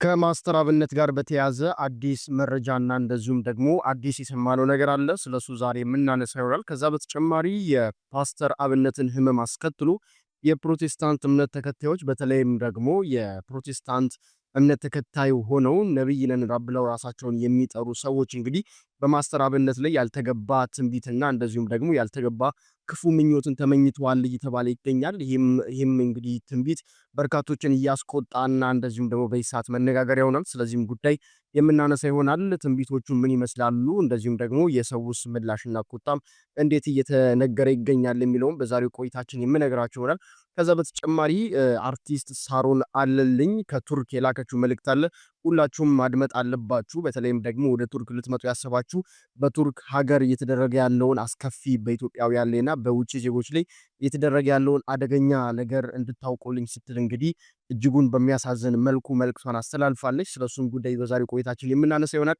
ከማስተር አብነት ጋር በተያያዘ አዲስ መረጃና እንደዚሁም ደግሞ አዲስ የሰማነው ነገር አለ። ስለሱ ዛሬ የምናነሳው ይሆናል። ከዛ በተጨማሪ የፓስተር አብነትን ህመም አስከትሎ የፕሮቴስታንት እምነት ተከታዮች በተለይም ደግሞ የፕሮቴስታንት እምነት ተከታይ ሆነው ነብይ ነን ብለው ራሳቸውን የሚጠሩ ሰዎች እንግዲህ በማስተር አብነት ላይ ያልተገባ ትንቢትና እንደዚሁም ደግሞ ያልተገባ ክፉ ምኞትን ተመኝተዋል እየተባለ ይገኛል። ይህም እንግዲህ ትንቢት በርካቶችን እያስቆጣና እንደዚሁም ደግሞ በይሳት መነጋገሪያ ሆኗል። ስለዚህም ጉዳይ የምናነሳ ይሆናል። ትንቢቶቹ ምን ይመስላሉ፣ እንደዚሁም ደግሞ የሰውስ ምላሽና ቁጣም እንዴት እየተነገረ ይገኛል የሚለውም በዛሬው ቆይታችን የምነግራችሁ ይሆናል። ከዛ በተጨማሪ አርቲስት ሳሮን አለልኝ ከቱርክ የላከችው መልእክት አለ። ሁላችሁም ማድመጥ አለባችሁ። በተለይም ደግሞ ወደ ቱርክ ልትመጡ ያሰባችሁ በቱርክ ሀገር እየተደረገ ያለውን አስከፊ በኢትዮጵያውያን ላይና በውጭ ዜጎች ላይ እየተደረገ ያለውን አደገኛ ነገር እንድታውቁልኝ ስትል እንግዲህ እጅጉን በሚያሳዝን መልኩ መልእክቷን አስተላልፋለች። ስለሱም ጉዳይ በዛሬው ቆይታችን የምናነሳ ይሆናል።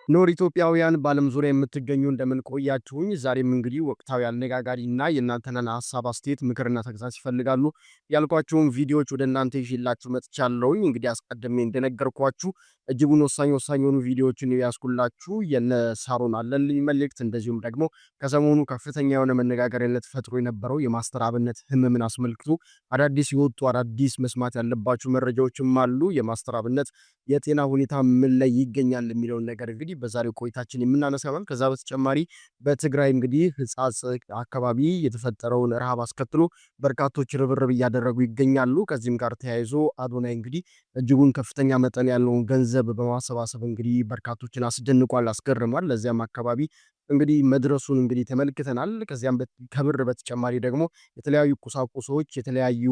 ኖር ኢትዮጵያውያን በዓለም ዙሪያ የምትገኙ እንደምን ቆያችሁኝ? ዛሬም እንግዲህ ወቅታዊ አነጋጋሪና የእናንተን ሐሳብ አስተያየት፣ ምክርና ተግሳጽ ይፈልጋሉ ያልኳቸውን ቪዲዮዎች ወደ እናንተ ይዤላችሁ መጥቻለሁኝ። እንግዲህ አስቀድሜ እንደነገርኳችሁ እጅጉን ወሳኝ የሆኑ ቪዲዮዎችን ያስኩላችሁ የነ ሳሮን አለልኝ መልእክት፣ እንደዚሁም ደግሞ ከሰሞኑ ከፍተኛ የሆነ መነጋገሪያነት ፈጥሮ የነበረው የማስተር አብነት ህመምን አስመልክቶ አዳዲስ የወጡ አዳዲስ መስማት ያለባችሁ መረጃዎችም አሉ። የማስተር አብነት የጤና ሁኔታ ምን ላይ ይገኛል የሚለውን ነገር እንግዲህ በዛሬው ቆይታችን የምናነሳው ነው። ከዛ በተጨማሪ በትግራይ እንግዲህ ህጻጽ አካባቢ የተፈጠረውን ረሃብ አስከትሎ በርካቶች ርብርብ እያደረጉ ይገኛሉ። ከዚህም ጋር ተያይዞ አዶናይ እንግዲህ እጅጉን ከፍተኛ መጠን ያለውን ገንዘብ በማሰባሰብ እንግዲህ በርካቶችን አስደንቋል፣ አስገርሟል። ለዚያም አካባቢ እንግዲህ መድረሱን እንግዲህ ተመልክተናል። ከዚያም ከብር በተጨማሪ ደግሞ የተለያዩ ቁሳቁሶች፣ የተለያዩ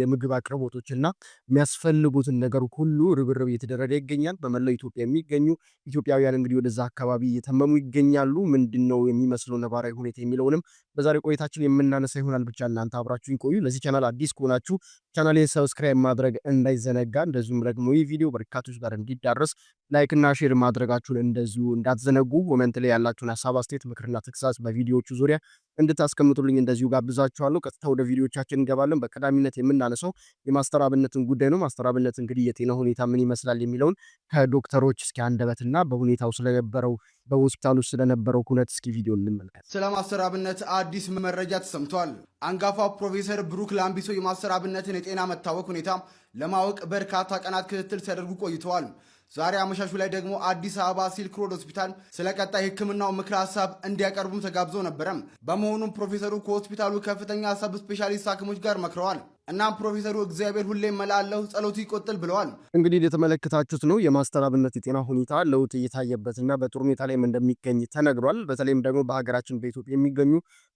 የምግብ አቅርቦቶችና የሚያስፈልጉትን ነገር ሁሉ ርብርብ እየተደረገ ይገኛል። በመላው ኢትዮጵያ የሚገኙ ኢትዮጵያውያን እንግዲህ ወደዛ አካባቢ እየተመሙ ይገኛሉ። ምንድነው የሚመስለው ነባራዊ ሁኔታ የሚለውንም በዛሬው ቆይታችን የምናነሳ ይሆናል። ብቻ እናንተ አብራችሁኝ ቆዩ። ለዚህ ቻናል አዲስ ከሆናችሁ ቻናሌን ሰብስክራይብ ማድረግ እንዳይዘነጋ፣ እንደዚሁም ደግሞ ይህ ቪዲዮ በርካቶች ጋር እንዲዳረስ ላይክ እና ሼር ማድረጋችሁን እንደዚሁ እንዳትዘነጉ። ኮሜንት ላይ ያላችሁን ሐሳብ አስተያየት፣ ምክርና ተግሳጽ በቪዲዮዎቹ ዙሪያ እንድታስቀምጡልኝ እንደዚሁ ጋብዛችኋለሁ። ቀጥታ ወደ ቪዲዮዎቻችን እንገባለን። በቀዳሚነት የምናነሳው የማስተር አብነትን ጉዳይ ነው። ማስተር አብነት እንግዲህ የጤና ሁኔታ ምን ይመስላል የሚለውን ከዶክተሮች እስኪ አንደበትና በሁኔታው ስለነበረው በሆስፒታሉ ስለነበረው ኩነት እስኪ ቪዲዮ እንመልከት። ስለ ማስተር አብነት አዲስ መረጃ ተሰምቷል። አንጋፋው ፕሮፌሰር ብሩክ ላምቢሶ የማስተር አብነትን የጤና መታወክ ሁኔታ ለማወቅ በርካታ ቀናት ክትትል ሲያደርጉ ቆይተዋል። ዛሬ አመሻሹ ላይ ደግሞ አዲስ አበባ ሲልክ ሮድ ሆስፒታል ስለ ቀጣይ ሕክምናው ምክረ ሀሳብ እንዲያቀርቡም ተጋብዞ ነበረ። በመሆኑም ፕሮፌሰሩ ከሆስፒታሉ ከፍተኛ ሰብ ስፔሻሊስት ሐኪሞች ጋር መክረዋል። እናም ፕሮፌሰሩ እግዚአብሔር ሁሌም መላለሁ ጸሎቱ ይቆጥል ብለዋል። እንግዲህ የተመለከታችሁት ነው የማስተር አብነት የጤና ሁኔታ ለውጥ እየታየበትና በጥሩ ሁኔታ ላይም እንደሚገኝ ተነግሯል። በተለይም ደግሞ በሀገራችን በኢትዮጵያ የሚገኙ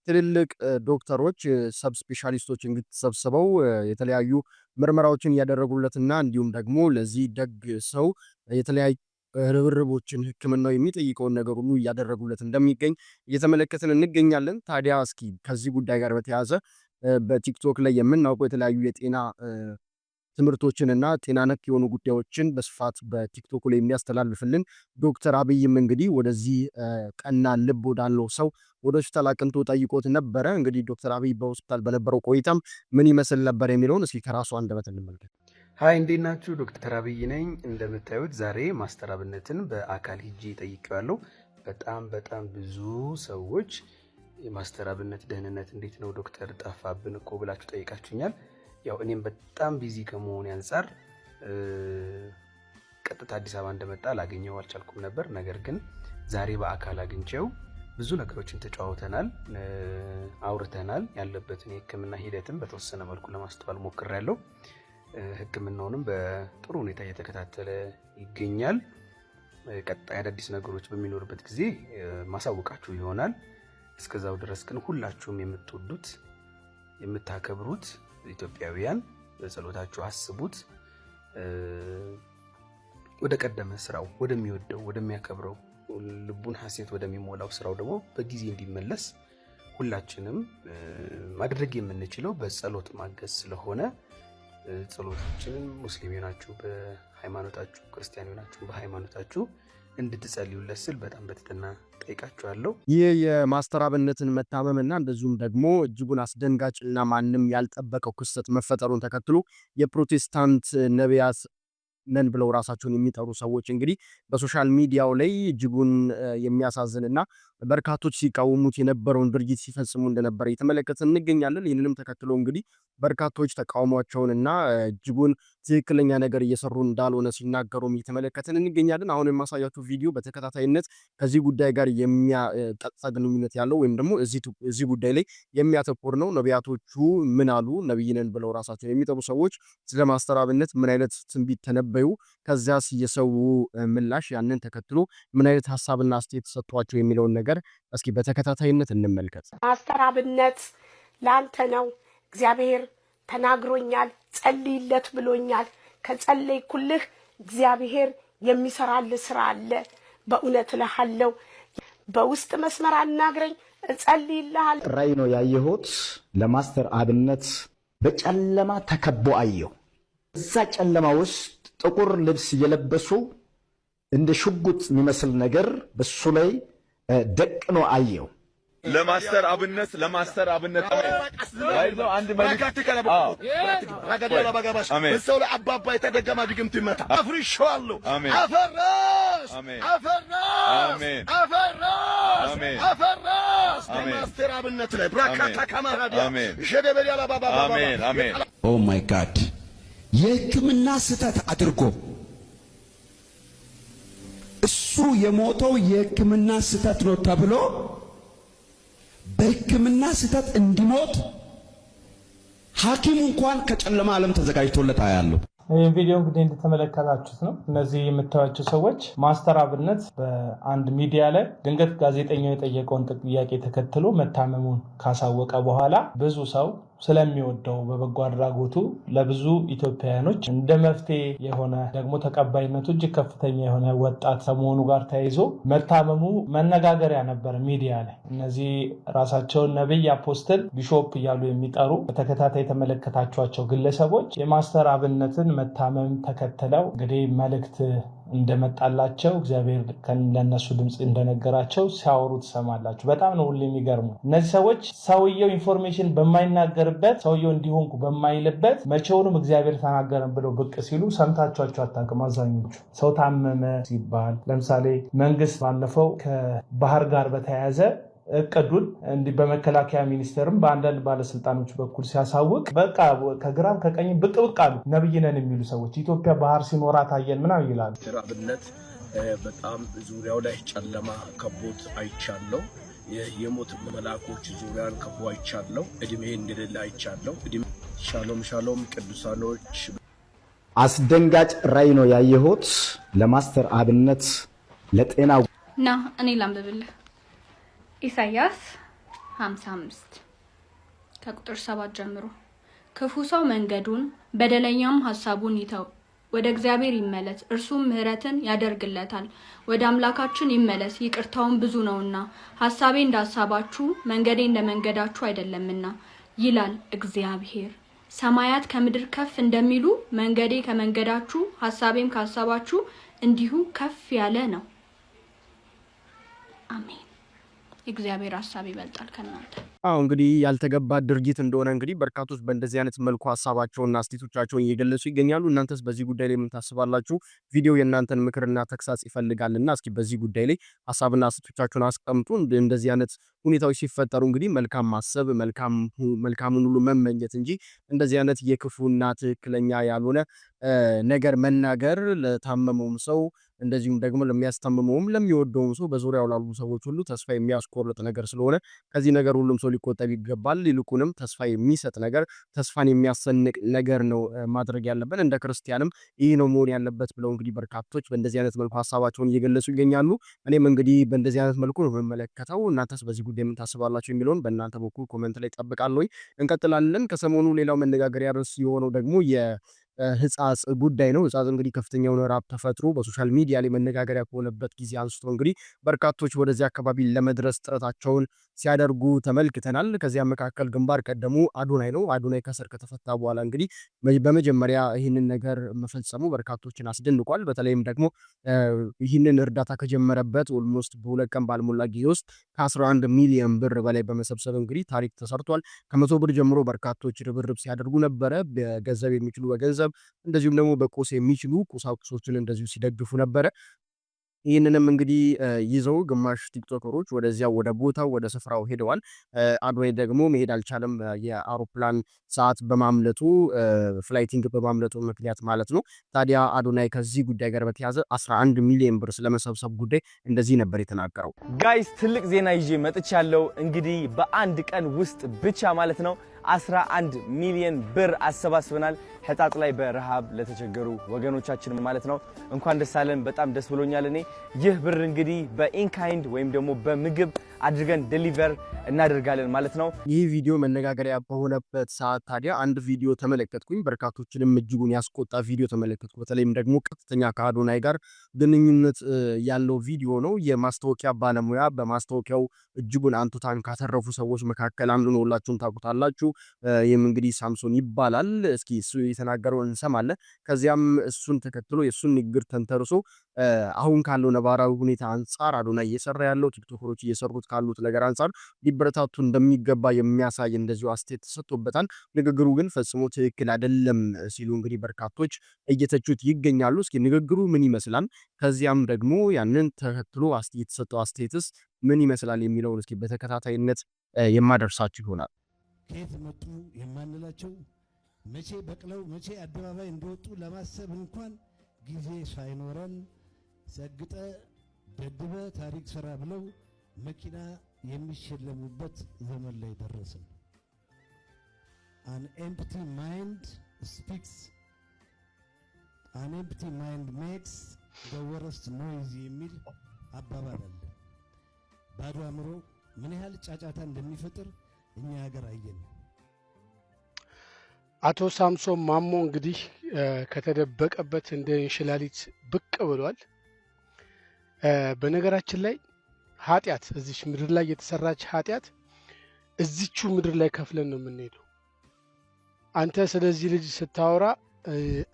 ትልልቅ ዶክተሮች ሰብ ስፔሻሊስቶች እንግዲህ ተሰብስበው የተለያዩ ምርመራዎችን እያደረጉለትና እንዲሁም ደግሞ ለዚህ ደግ ሰው የተለያዩ ርብርቦችን ህክምናው የሚጠይቀውን ነገር ሁሉ እያደረጉለት እንደሚገኝ እየተመለከትን እንገኛለን። ታዲያ እስኪ ከዚህ ጉዳይ ጋር በተያያዘ በቲክቶክ ላይ የምናውቀው የተለያዩ የጤና ትምህርቶችንና ጤና ነክ የሆኑ ጉዳዮችን በስፋት በቲክቶክ ላይ የሚያስተላልፍልን ዶክተር አብይም እንግዲህ ወደዚህ ቀና ልብ ወዳለው ሰው ወደ ሆስፒታል አቅንቶ ጠይቆት ነበረ። እንግዲህ ዶክተር አብይ በሆስፒታል በነበረው ቆይታም ምን ይመስል ነበር የሚለውን እስኪ ከራሱ አንደበት እንመልከት። ሃይ እንዴት ናችሁ? ዶክተር አብይ ነኝ። እንደምታዩት ዛሬ ማስተር አብነትን በአካል ሂጄ ጠይቄዋለሁ። በጣም ብዙ ሰዎች የማስተር አብነት ደህንነት እንዴት ነው ዶክተር ጠፋብን እኮ ብላችሁ ጠይቃችሁኛል። ያው እኔም በጣም ቢዚ ከመሆኑ አንፃር ቀጥታ አዲስ አበባ እንደመጣ ላገኘው አልቻልኩም ነበር። ነገር ግን ዛሬ በአካል አግኝቼው ብዙ ነገሮችን ተጫውተናል፣ አውርተናል። ያለበትን የህክምና ሂደትም በተወሰነ መልኩ ለማስተዋል ሞክሬያለሁ። ህክምናውንም በጥሩ ሁኔታ እየተከታተለ ይገኛል። ቀጣይ አዳዲስ ነገሮች በሚኖርበት ጊዜ ማሳወቃችሁ ይሆናል። እስከዛው ድረስ ግን ሁላችሁም የምትወዱት የምታከብሩት ኢትዮጵያውያን በጸሎታችሁ አስቡት። ወደ ቀደመ ስራው ወደሚወደው ወደሚያከብረው ልቡን ሐሴት ወደሚሞላው ስራው ደግሞ በጊዜ እንዲመለስ ሁላችንም ማድረግ የምንችለው በጸሎት ማገዝ ስለሆነ ጸሎታችንን ሙስሊም ናችሁ በሃይማኖታችሁ፣ ክርስቲያን ናችሁ በሃይማኖታችሁ እንድትጸልዩለት ስል በጣም በትህትና ጠይቃችኋለሁ። ይህ የማስተር አብነትን መታመምና እንደዚሁም ደግሞ እጅጉን አስደንጋጭና ማንም ያልጠበቀው ክስተት መፈጠሩን ተከትሎ የፕሮቴስታንት ነቢያት ነን ብለው ራሳቸውን የሚጠሩ ሰዎች እንግዲህ በሶሻል ሚዲያው ላይ እጅጉን የሚያሳዝንና በርካቶች ሲቃወሙት የነበረውን ድርጊት ሲፈጽሙ እንደነበረ እየተመለከትን እንገኛለን። ይህንንም ተከትሎ እንግዲህ በርካቶች ተቃውሟቸውንና እጅጉን ትክክለኛ ነገር እየሰሩ እንዳልሆነ ሲናገሩም እየተመለከትን እንገኛለን። አሁን የማሳያችሁ ቪዲዮ በተከታታይነት ከዚህ ጉዳይ ጋር የሚያቀጥታ ግንኙነት ያለው ወይም ደግሞ እዚህ ጉዳይ ላይ የሚያተኩር ነው። ነቢያቶቹ ምን አሉ? ነብይ ነን ብለው ራሳቸውን የሚጠሩ ሰዎች ስለ ማስተር አብነት ምን አይነት ትንቢት ተነበዩ? ከዚያስ የሰው ምላሽ ያንን ተከትሎ ምን አይነት ሐሳብና አስተያየት ተሰጥቷቸው የሚለውን ነገር እስኪ በተከታታይነት እንመልከት። ማስተር አብነት ላንተ ነው። እግዚአብሔር ተናግሮኛል፣ ጸልይለት ብሎኛል። ከጸለይኩልህ እግዚአብሔር የሚሰራልህ ስራ አለ። በእውነት እልሃለሁ፣ በውስጥ መስመር አናግረኝ፣ እጸልይልሃል። ራእይ ነው ያየሁት። ለማስተር አብነት በጨለማ ተከቦ አየሁ። እዛ ጨለማ ውስጥ ጥቁር ልብስ የለበሱ እንደ ሽጉጥ የሚመስል ነገር በሱ ላይ ደቅኖ አየው። ለማስተር አብነት አይዞህ አንድ መልእክት በሰው ላይ አባባ የተደገማ ድግምት ይመታ። አፍርሼዋለሁ። አፈራስ ለማስተር አብነት ላይ ብራካታ ካማራዲያ ሸደበሪያ ባባባ ኦ ማይ ጋድ የሕክምና ስህተት አድርጎ እሱ የሞተው የሕክምና ስህተት ነው ተብሎ በሕክምና ስህተት እንዲሞት ሐኪሙ እንኳን ከጨለማ ዓለም ተዘጋጅቶለት አያለሁ። ይህ ቪዲዮ እንግዲህ እንደተመለከታችሁት ነው። እነዚህ የምታዩቸው ሰዎች ማስተር አብነት በአንድ ሚዲያ ላይ ድንገት ጋዜጠኛው የጠየቀውን ጥያቄ ተከትሎ መታመሙን ካሳወቀ በኋላ ብዙ ሰው ስለሚወደው በበጎ አድራጎቱ ለብዙ ኢትዮጵያውያኖች እንደ መፍትሄ የሆነ ደግሞ ተቀባይነቱ እጅግ ከፍተኛ የሆነ ወጣት ከመሆኑ ጋር ተያይዞ መታመሙ መነጋገሪያ ነበር ሚዲያ ላይ። እነዚህ ራሳቸውን ነብይ፣ አፖስትል፣ ቢሾፕ እያሉ የሚጠሩ በተከታታይ የተመለከታችኋቸው ግለሰቦች የማስተር አብነትን መታመም ተከትለው እንግዲህ መልእክት እንደመጣላቸው እግዚአብሔር ለነሱ ድምጽ እንደነገራቸው ሲያወሩ ትሰማላችሁ። በጣም ነው ሁሉ የሚገርሙ እነዚህ ሰዎች። ሰውየው ኢንፎርሜሽን በማይናገርበት ሰውየው እንዲሆንኩ በማይልበት መቼውንም እግዚአብሔር ተናገረን ብለው ብቅ ሲሉ ሰምታችኋቸው አታውቅም። አብዛኞቹ ሰው ታመመ ሲባል ለምሳሌ መንግስት ባለፈው ከባህር ጋር በተያያዘ እቅዱን እንዲህ በመከላከያ ሚኒስቴርም በአንዳንድ ባለስልጣኖች በኩል ሲያሳውቅ በቃ ከግራም ከቀኝ ብቅ አሉ። ነብይ ነን የሚሉ ሰዎች ኢትዮጵያ ባህር ሲኖራት አየን ምናምን ይላሉ። ማስተር አብነት በጣም ዙሪያው ላይ ጨለማ ከቦት አይቻለው። የሞት መላእክቶች ዙሪያን ከቦ አይቻለው። እድሜ እንደሌለ አይቻለው። ሻሎም ቅዱሳኖች። አስደንጋጭ ራእይ ነው ያየሁት። ለማስተር አብነት ለጤና ና እኔ ላንብብልህ። ኢሳይያስ 55 ከቁጥር 7 ጀምሮ ክፉ ሰው መንገዱን በደለኛም ሐሳቡን ይተው፣ ወደ እግዚአብሔር ይመለስ፣ እርሱም ምሕረትን ያደርግለታል። ወደ አምላካችን ይመለስ፣ ይቅርታውን ብዙ ነውና፣ ሐሳቤ እንዳሳባችሁ መንገዴ እንደመንገዳችሁ አይደለምና ይላል እግዚአብሔር። ሰማያት ከምድር ከፍ እንደሚሉ መንገዴ ከመንገዳችሁ ሐሳቤም ከሐሳባችሁ እንዲሁ ከፍ ያለ ነው። አሜን። እግዚአብሔር ሐሳብ ይበልጣል ከናንተ። እንግዲህ ያልተገባ ድርጊት እንደሆነ እንግዲህ በርካቶች በእንደዚህ አይነት መልኩ ሐሳባቸውና አስተያየቶቻቸውን እየገለጹ ይገኛሉ። እናንተስ በዚህ ጉዳይ ላይ ምን ታስባላችሁ? ቪዲዮ የእናንተን ምክርና ተግሳጽ ይፈልጋልና እስኪ በዚህ ጉዳይ ላይ ሐሳብና አስተያየቶቻችሁን አስቀምጡ። እንደዚህ አይነት ሁኔታዎች ሲፈጠሩ እንግዲህ መልካም ማሰብ፣ መልካምን ሁሉ መመኘት እንጂ እንደዚህ አይነት የክፉና ትክክለኛ ያልሆነ ነገር መናገር ለታመመውም ሰው እንደዚሁም ደግሞ ለሚያስታምመውም ለሚወደውም ሰው በዙሪያው ላሉ ሰዎች ሁሉ ተስፋ የሚያስቆርጥ ነገር ስለሆነ ከዚህ ነገር ሁሉም ሰው ሊቆጠብ ይገባል። ይልቁንም ተስፋ የሚሰጥ ነገር፣ ተስፋን የሚያሰንቅ ነገር ነው ማድረግ ያለብን። እንደ ክርስቲያንም ይህ ነው መሆን ያለበት ብለው እንግዲህ በርካቶች በእንደዚህ አይነት መልኩ ሐሳባቸውን እየገለጹ ይገኛሉ። እኔም እንግዲህ በእንደዚህ አይነት መልኩ ነው የምመለከተው። እናንተስ በዚህ ጉዳይ ምን ታስባላችሁ የሚለውን በእናንተ በኩል ኮሜንት ላይ ጠብቃለሁ። እንቀጥላለን። ከሰሞኑ ሌላው መነጋገሪያ ርዕስ የሆነው ደግሞ ሕጻጽ ጉዳይ ነው። ሕጻጽ እንግዲህ ከፍተኛውን ራብ ተፈጥሮ በሶሻል ሚዲያ ላይ መነጋገሪያ ከሆነበት ጊዜ አንስቶ እንግዲህ በርካቶች ወደዚህ አካባቢ ለመድረስ ጥረታቸውን ሲያደርጉ ተመልክተናል። ከዚያ መካከል ግንባር ቀደሙ አዶናይ ነው። አዶናይ ከስር ከተፈታ በኋላ እንግዲህ በመጀመሪያ ይህንን ነገር መፈጸሙ በርካቶችን አስደንቋል። በተለይም ደግሞ ይህንን እርዳታ ከጀመረበት ኦልሞስት በሁለት ቀን ባልሞላ ጊዜ ውስጥ ከ11 ሚሊዮን ብር በላይ በመሰብሰብ እንግዲህ ታሪክ ተሰርቷል። ከ100 ብር ጀምሮ በርካቶች ርብርብ ሲያደርጉ ነበረ። በገንዘብ የሚችሉ በገንዘብ እንደዚሁም ደግሞ በቁስ የሚችሉ ቁሳቁሶችን እንደዚሁ ሲደግፉ ነበረ። ይህንንም እንግዲህ ይዘው ግማሽ ቲክቶከሮች ወደዚያ ወደ ቦታው ወደ ስፍራው ሄደዋል። አዶናይ ደግሞ መሄድ አልቻለም። የአውሮፕላን ሰዓት በማምለጡ ፍላይቲንግ በማምለጡ ምክንያት ማለት ነው። ታዲያ አዶናይ ከዚህ ጉዳይ ጋር በተያያዘ 11 ሚሊዮን ብር ስለመሰብሰብ ጉዳይ እንደዚህ ነበር የተናገረው። ጋይስ ትልቅ ዜና ይዤ መጥቻለሁ። እንግዲህ በአንድ ቀን ውስጥ ብቻ ማለት ነው 11 ሚሊዮን ብር አሰባስበናል። ሕጣጥ ላይ በረሃብ ለተቸገሩ ወገኖቻችን ማለት ነው። እንኳን ደስ አለን። በጣም ደስ ብሎኛል። እኔ ይህ ብር እንግዲህ በኢንካይንድ ወይም ደግሞ በምግብ አድርገን ዴሊቨር እናደርጋለን ማለት ነው። ይህ ቪዲዮ መነጋገሪያ በሆነበት ሰዓት ታዲያ አንድ ቪዲዮ ተመለከትኩኝ። በርካቶችንም እጅጉን ያስቆጣ ቪዲዮ ተመለከትኩ። በተለይም ደግሞ ቀጥተኛ ከአዶናይ ጋር ግንኙነት ያለው ቪዲዮ ነው። የማስታወቂያ ባለሙያ በማስታወቂያው እጅጉን አንቱታን ካተረፉ ሰዎች መካከል አንዱ ነው። ሁላችሁም ታውቁታላችሁ። ይህም እንግዲህ ሳምሶን ይባላል። እስኪ እሱ የተናገረውን እንሰማለን። ከዚያም እሱን ተከትሎ የእሱን ንግግር ተንተርሶ አሁን ካለው ነባራዊ ሁኔታ አንጻር አዶናይ እየሰራ ያለው ቲክቶከሮች እየሰሩት ካሉት ነገር አንጻር ሊበረታቱ እንደሚገባ የሚያሳይ እንደዚሁ አስተያየት ተሰጥቶበታል። ንግግሩ ግን ፈጽሞ ትክክል አይደለም ሲሉ እንግዲህ በርካቶች እየተቹት ይገኛሉ። እስኪ ንግግሩ ምን ይመስላል፣ ከዚያም ደግሞ ያንን ተከትሎ የተሰጠው አስተያየትስ ምን ይመስላል የሚለውን እስኪ በተከታታይነት የማደርሳችሁ ይሆናል። ከየት መጡ የማንላቸው መቼ በቅለው መቼ አደባባይ እንደወጡ ለማሰብ እንኳን ጊዜ ሳይኖረን ሰግጠ ደድበ ታሪክ ስራ ብለው መኪና የሚሸለሙበት ዘመን ላይ ደረስን። An empty mind speaks. An empty mind makes the worst noise የሚል አባባል አለ። ባዶ አእምሮ ምን ያህል ጫጫታ እንደሚፈጥር እኛ ሀገር አየን። አቶ ሳምሶን ማሞ እንግዲህ ከተደበቀበት እንደ እንሽላሊት ብቅ ብሏል። በነገራችን ላይ ኃጢአት እዚች ምድር ላይ የተሰራች ኃጢአት እዚቹ ምድር ላይ ከፍለን ነው የምንሄደው። አንተ ስለዚህ ልጅ ስታወራ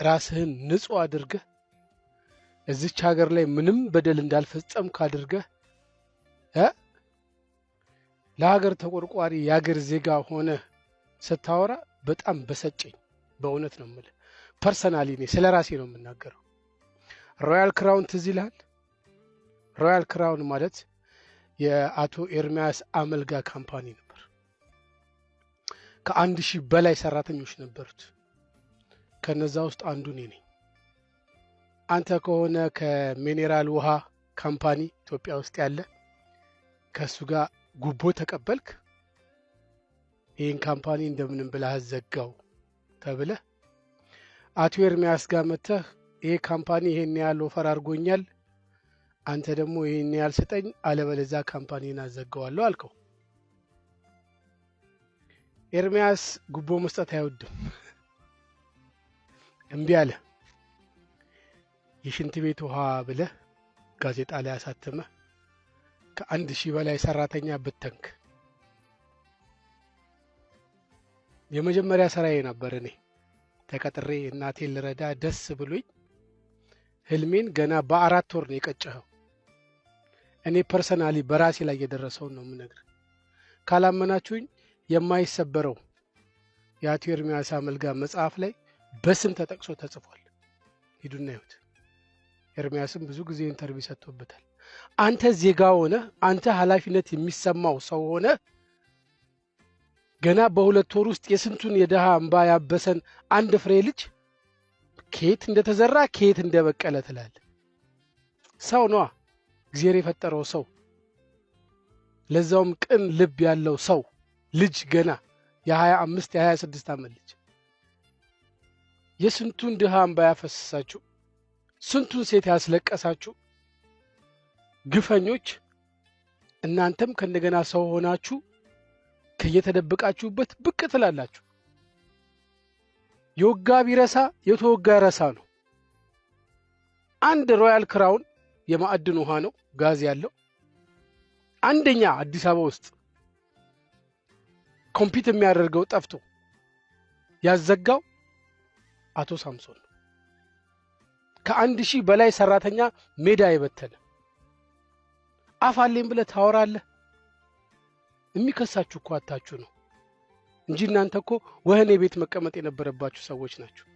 ራስህን ንጹህ አድርገህ እዚች ሀገር ላይ ምንም በደል እንዳልፈጸምክ አድርገህ ለሀገር ተቆርቋሪ የሀገር ዜጋ ሆነ ስታወራ በጣም በሰጨኝ። በእውነት ነው የምልህ። ፐርሰናሊ እኔ ስለ ራሴ ነው የምናገረው። ሮያል ክራውን ትዝ ይልሃል? ሮያል ክራውን ማለት የአቶ ኤርሚያስ አመልጋ ካምፓኒ ነበር። ከ1000 በላይ ሰራተኞች ነበሩት። ከነዛ ውስጥ አንዱ እኔ ነኝ። አንተ ከሆነ ከሚኔራል ውሃ ካምፓኒ ኢትዮጵያ ውስጥ ያለ ከሱ ጋር ጉቦ ተቀበልክ፣ ይህን ካምፓኒ እንደምንም ብለህ አዘጋው ተብለህ አቶ ኤርሚያስ ጋር መተህ ይሄ ካምፓኒ ይሄን ያህል ኦፈር አድርጎኛል፣ አንተ ደግሞ ይሄን ያህል ስጠኝ አለበለዚያ ካምፓኒን አዘጋዋለሁ አልከው። ኤርሚያስ ጉቦ መስጠት አይወድም፣ እምቢ አለ። የሽንት ቤት ውሃ ብለህ ጋዜጣ ላይ አሳተመህ ከ1000 በላይ ሰራተኛ ብተንክ። የመጀመሪያ ስራዬ ነበር። እኔ ተቀጥሬ እናቴን ልረዳ ደስ ብሎኝ ህልሜን ገና በ4 ወር ነው የቀጨኸው። እኔ ፐርሰናሊ በራሴ ላይ የደረሰውን ነው የምነግርህ። ካላመናችሁኝ የማይሰበረው የአቶ ኤርሚያስ አመልጋ መጽሐፍ ላይ በስም ተጠቅሶ ተጽፏል። ሂዱና ይሁት። ኤርሚያስም ብዙ ጊዜ ኢንተርቪው ሰጥቶበታል። አንተ ዜጋ ሆነ አንተ ኃላፊነት የሚሰማው ሰው ሆነ ገና በ2 ወር ውስጥ የስንቱን የደሃ እንባ ያበሰን አንድ ፍሬ ልጅ ከየት እንደተዘራ ከየት እንደበቀለ ትላለህ። ሰው ነው እግዚአብሔር የፈጠረው ሰው፣ ለዛውም ቅን ልብ ያለው ሰው ልጅ ገና የ25 የ26 ዓመት ልጅ የስንቱን ደሃ እንባ ያፈሰሳችሁ ስንቱን ሴት ያስለቀሳችሁ ግፈኞች እናንተም ከእንደገና ሰው ሆናችሁ ከየተደበቃችሁበት ብቅ ትላላችሁ። የወጋ ቢረሳ የተወጋ ረሳ ነው። አንድ ሮያል ክራውን የማዕድን ውሃ ነው፣ ጋዝ ያለው አንደኛ አዲስ አበባ ውስጥ ኮምፒት የሚያደርገው ጠፍቶ ያዘጋው አቶ ሳምሶን ነው። ከ1000 በላይ ሰራተኛ ሜዳ የበተነ አፋሌን ብለህ ታወራለህ። የሚከሳችሁ እኮ አታችሁ ነው እንጂ እናንተ እኮ ወህኔ ቤት መቀመጥ የነበረባችሁ ሰዎች ናችሁ።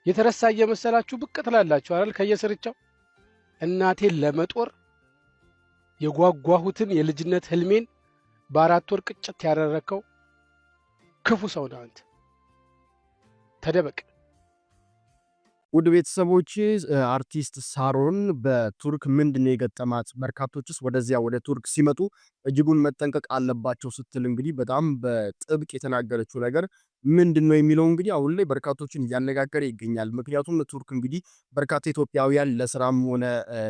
የተረሳ እየመሰላችሁ ብቅ ትላላችሁ አይደል? ከየስርቻው እናቴን ለመጦር የጓጓሁትን የልጅነት ህልሜን በ4 ወር ቅጭት ያደረከው ክፉ ሰው ነህ አንተ። ተደበቅ። ውድ ቤተሰቦች አርቲስት ሳሮን በቱርክ ምንድነው የገጠማት? በርካቶችስ ወደዚያ ወደ ቱርክ ሲመጡ እጅጉን መጠንቀቅ አለባቸው ስትል እንግዲህ በጣም በጥብቅ የተናገረችው ነገር ምንድነው የሚለው እንግዲህ አሁን ላይ በርካቶችን እያነጋገረ ይገኛል። ምክንያቱም ቱርክ እንግዲህ በርካታ ኢትዮጵያውያን ለስራም ሆነ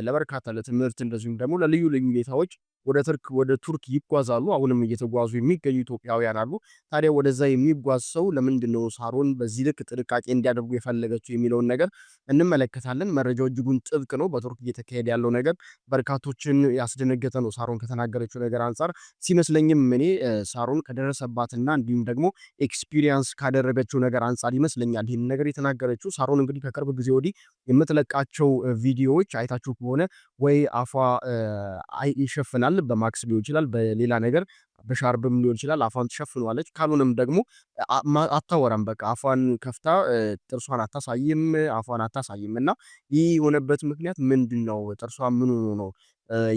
ለበርካታ ለትምህርት እንደዚሁም ደግሞ ለልዩ ልዩ ሁኔታዎች ወደ ቱርክ ይጓዛሉ። አሁንም እየተጓዙ የሚገኙ ኢትዮጵያውያን አሉ። ታዲያ ወደዛ የሚጓዝ ሰው ለምንድነው ሳሮን በዚህ ልክ ጥንቃቄ እንዲያደርጉ የፈለገችው የሚለውን ነገር እንመለከታለን። መረጃው እጅጉን ጥብቅ ነው። በቱርክ እየተካሄደ ያለው ነገር በርካቶችን ያስደነገጠ ነው። ሳሮን ከተናገረችው ነገር አንፃር ሲመስለኝም እኔ ሳሮን ከደረሰባትና እንዲሁም ደግሞ ኤክስፒሪየንስ ካደረገችው ነገር አንፃር ይመስለኛል ይህን ነገር የተናገረችው። ሳሮን እንግዲህ ከቅርብ ጊዜ ወዲህ የምትለቃቸው ቪዲዮዎች አይታችሁ ከሆነ ወይ አፏ ይሸፍናል፣ በማክስ ሊሆን ይችላል፣ በሌላ ነገር በሻርብም ሊሆን ይችላል፣ አፏን ትሸፍኗለች። ካልሆነም ደግሞ አታወራም። በቃ አፏን ከፍታ ጥርሷን አታሳይም፣ አፏን አታሳይም። እና ይህ የሆነበት ምክንያት ምንድነው? ጥርሷ ምን ሆኖ ነው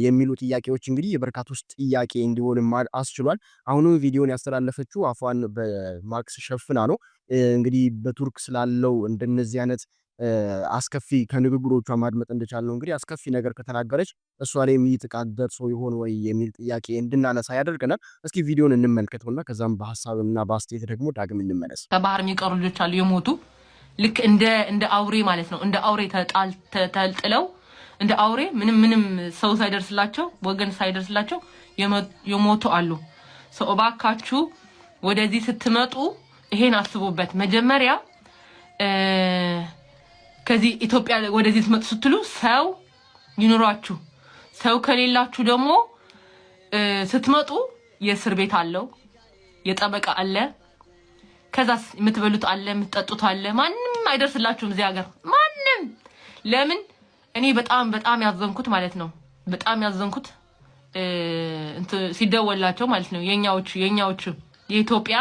የሚሉ ጥያቄዎች እንግዲህ የበርካቶች ጥያቄ እንዲሆንም አስችሏል። አሁንም ቪዲዮን ያስተላለፈችው አፏን በማክስ ሸፍና ነው። እንግዲህ በቱርክ ስላለው እንደነዚህ አይነት አስከፊ ከንግግሮቿ ማድመጥ እንደቻለ ነው እንግዲህ አስከፊ ነገር ከተናገረች እሷ ላይ ጥቃት ደርሶ ይሆን ወይ የሚል ጥያቄ እንድናነሳ ያደርገናል። እስኪ ቪዲዮን እንመልከተውና ከዛም በሐሳብና በአስተያየት ደግሞ ዳግም እንመለስ። ከባህር የሚቀሩ ልጆች አሉ የሞቱ ልክ እንደ አውሬ ማለት ነው። እንደ አውሬ ተጣልጥለው እንደ አውሬ ምንም ሰው ሳይደርስላቸው ወገን ሳይደርስላቸው የሞቱ አሉ። ሰው እባካችሁ ወደዚህ ስትመጡ ይሄን አስቡበት። መጀመሪያ ከዚህ ኢትዮጵያ ወደዚህ ስትመጡ ስትሉ ሰው ይኑራችሁ። ሰው ከሌላችሁ ደግሞ ስትመጡ የእስር ቤት አለው፣ የጠበቃ አለ፣ ከዛስ የምትበሉት አለ፣ የምትጠጡት አለ። ማንም አይደርስላችሁም እዚህ ሀገር ማንም። ለምን እኔ በጣም ያዘንኩት ማለት ነው። በጣም ያዘንኩት ሲደወላቸው ማለት ነው የኛዎቹ የኢትዮጵያ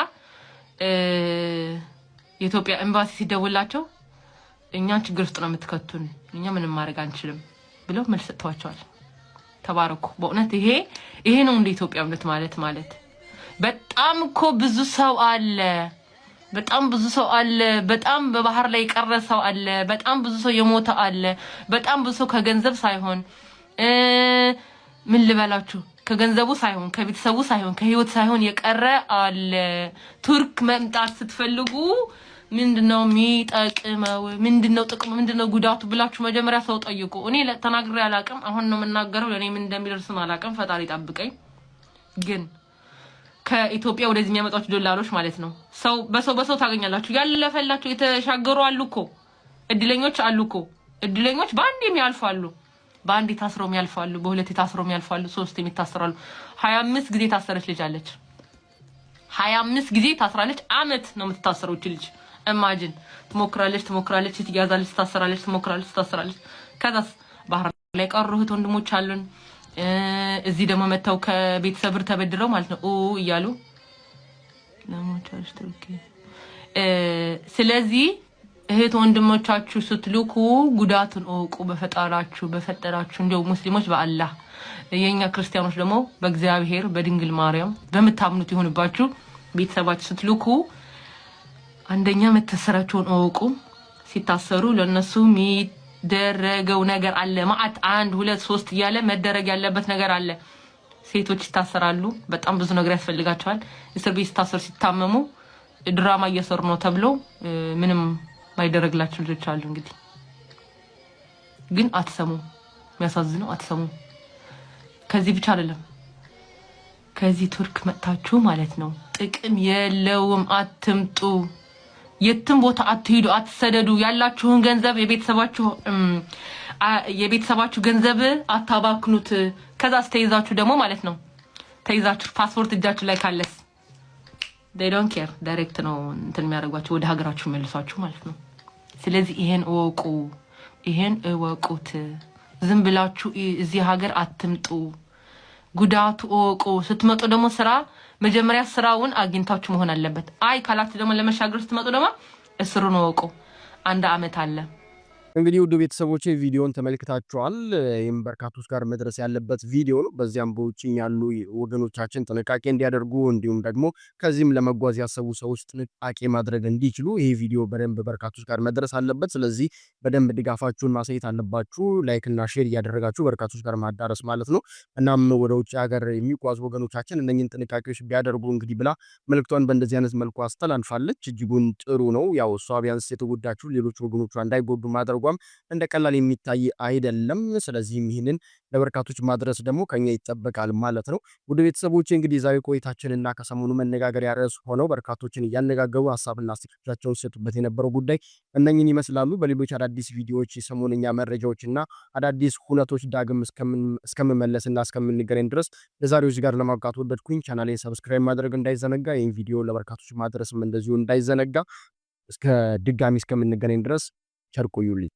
ኤምባሲ ሲደወላቸው እኛ ችግር ውስጥ ነው የምትከቱን፣ እኛ ምንም ማድረግ አንችልም ብለው መልስ ሰጥተዋቸዋል። ተባረኩ። በእውነት ይሄ ነው እንደ ኢትዮጵያዊነት ማለት። በጣም እኮ ብዙ ሰው አለ፣ በጣም ብዙ ሰው አለ። በጣም በባህር ላይ የቀረ ሰው አለ። በጣም ብዙ ሰው የሞተ አለ። በጣም ብዙ ሰው ከገንዘብ ሳይሆን ምን ልበላችሁ ከገንዘቡ ሳይሆን ከቤተሰቡ ሳይሆን ከህይወት ሳይሆን የቀረ አለ። ቱርክ መምጣት ስትፈልጉ ምንድነው የሚጠቅመው? ምንድነው ጥቅሙ? ምንድነው ጉዳቱ ብላችሁ መጀመሪያ ሰው ጠይቁ። እኔ ተናግሬ አላቅም። አሁን ነው የምናገረው። ለኔ ምን እንደሚደርስም አላቅም። ፈጣሪ ጠብቀኝ። ግን ከኢትዮጵያ ወደዚህ የሚያመጣችሁ ዶላሮች ማለት ነው ሰው በሰው ታገኛላችሁ። ያለፈላችሁ የተሻገሩ አሉ እኮ እድለኞች አሉ እኮ እድለኞች በአንድ የሚያልፋሉ፣ በአንድ ታስረው የሚያልፋሉ፣ በሁለት ታስረው የሚያልፋሉ፣ 3 የሚታሰራሉ። 25 ጊዜ ታሰረች ልጅ አለች። 25 ጊዜ ታስራለች። አመት ነው የምትታሰረው እቺ ልጅ። ኢማጂን ትሞክራለች፣ ትያዛለች፣ ትታሰራለች። ከዛስ ባህር ላይ ቀሩ እህት ወንድሞች አሉን። እዚህ ደግሞ መተው ከቤተሰብ ብር ተበድረው ማለት ነው እያሉ ለሞቻች ትርኪ። ስለዚህ እህት ወንድሞቻችሁ ስትልኩ ጉዳቱን እወቁ። በፈጠራችሁ እንደው ሙስሊሞች በአላህ የኛ ክርስቲያኖች ደግሞ በእግዚአብሔር በድንግል ማርያም በመታምኑት ይሁንባችሁ። ቤተሰባችሁ ስትልኩ አንደኛ መተሰራቸውን እወቁ። ሲታሰሩ ለነሱ የሚደረገው ነገር አለ። ማአት 1 2 3 እያለ መደረግ ያለበት ነገር አለ። ሴቶች ይታሰራሉ። በጣም ብዙ ነገር ያስፈልጋቸዋል። እስር ቤት ሲታሰሩ ሲታመሙ ድራማ እየሰሩ ነው ተብሎ ምንም ማይደረግላችሁ ልጆች አሉ። እንግዲህ ግን አትሰሙ። የሚያሳዝነው አትሰሙ። ከዚህ ብቻ አይደለም። ከዚህ ቱርክ መጣችሁ ማለት ነው ጥቅም የለውም። አትምጡ። የትም ቦታ አትሂዱ፣ አትሰደዱ። ያላችሁን ገንዘብ የቤተሰባችሁ ገንዘብ አታባክኑት። ከዛ ተይዛችሁ ደግሞ ማለት ነው ተይዛችሁ ፓስፖርት እጃችሁ ላይ ካለስ they don't care ዳይሬክት ነው እንትን የሚያደርጓቸው ወደ ሀገራችሁ መልሷችሁ ማለት ነው። ስለዚህ ይሄን እወቁት። ዝም ብላችሁ እዚህ ሀገር አትምጡ። ጉዳቱ እወቁ። ስትመጡ ደግሞ ስራ መጀመሪያ ስራውን አግኝታችሁ መሆን አለበት። አይ ካላችሁ ደግሞ ለመሻገር ስትመጡ ደግሞ እስሩን እወቁ። 1 አመት አለ። እንግዲህ ውድ ቤተሰቦቼ ቪዲዮን ተመልክታችኋል። ይህም በርካቶች ጋር መድረስ ያለበት ቪዲዮ ነው። በዚያም በውጭ ያሉ ወገኖቻችን ጥንቃቄ እንዲያደርጉ እንዲሁም ደግሞ ከዚህም ለመጓዝ ያሰቡ ሰዎች ጥንቃቄ ማድረግ እንዲችሉ ይሄ ቪዲዮ በደንብ በርካቶች ጋር መድረስ አለበት። ስለዚህ በደንብ ድጋፋችሁን ማሳየት አለባችሁ። ላይክ እና ሼር እያደረጋችሁ በርካቶች ጋር ማዳረስ ማለት ነው። እናም ወደ ውጭ ሀገር የሚጓዙ ወገኖቻችን እነኝን ጥንቃቄዎች ቢያደርጉ እንግዲህ ብላ መልእክቷን በእንደዚህ አይነት መልኩ አስተላልፋለች። እጅጉን ጥሩ ነው። ያው እሷ ቢያንስ የተጎዳችሁ ሌሎች ወገኖቿ እንዳይጎዱ ማድረግ እንደ ቀላል የሚታይ አይደለም። ስለዚህም ይህንን ለበርካቶች ማድረስ ደግሞ ከኛ ይጠበቃል ማለት ነው። ውድ ቤተሰቦቼ እንግዲህ ዛሬ ቆይታችንና ከሰሞኑ መነጋገሪያ ርዕስ ሆነው በርካቶችን እያነጋገሩ ሀሳብና አስተያየታቸውን ሲሰጡበት የነበረው ጉዳይ እነኝን ይመስላሉ። በሌሎች አዳዲስ ቪዲዮዎች የሰሞንኛ መረጃዎችና አዳዲስ ሁነቶች ዳግም እስከምመለስና እስከምንገናኝ ድረስ ለዛሬው እዚህ ጋር ለማብቃት ወደድኩኝ። ቻናሌን ሰብስክራይብ ማድረግ እንዳይዘነጋ፣ ይህን ቪዲዮ ለበርካቶች ማድረስም እንደዚሁ እንዳይዘነጋ። እስከ ድጋሚ እስከምንገናኝ ድረስ ቸር ቆዩልኝ።